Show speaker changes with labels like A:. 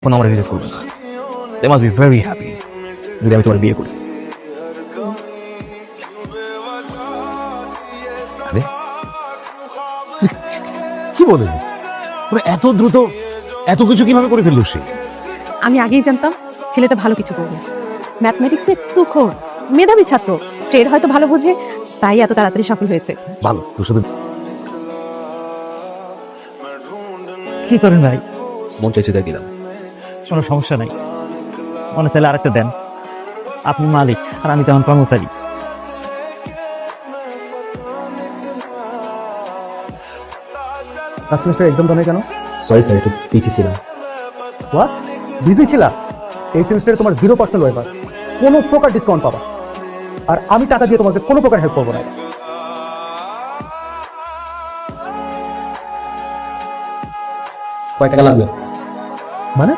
A: কোনো আমার রিজেক্ট করবে না। They must be very happy যদি আমি তোমার বিয়ে করি।
B: আরে কি বলে ওরা এত দ্রুত এত কিছু কিভাবে করে ফেললো সে?
C: আমি আগেই জানতাম ছেলেটা ভালো কিছু করবে। ম্যাথমেটিক্সে একটু খোর, মেধাবী ছাত্র, ট্রেড হয়তো ভালো বোঝে, তাই এত তাড়াতাড়ি সফল হয়েছে।
B: ভালো তোর সাথে
D: কি করেন ভাই?
A: মন চাইছে তাই দিলাম।
D: কোনো সমস্যা নাই, মনে চাইলে আরেকটা দেন। আপনি মালিক আর আমি তেমন কর্মচারী।
E: ফার্স্ট সেমিস্টার এক্সাম দাও নাই কেন?
A: সরি স্যার, একটু পিছিয়ে ছিলাম।
E: হোয়াট, বিজি ছিলা? এই সেমিস্টারে তোমার 0% ওয়েবার, কোনো প্রকার ডিসকাউন্ট পাবা। আর আমি টাকা দিয়ে তোমাকে কোনো প্রকার হেল্প করবো না।
A: কয় টাকা লাগবে?
E: মানে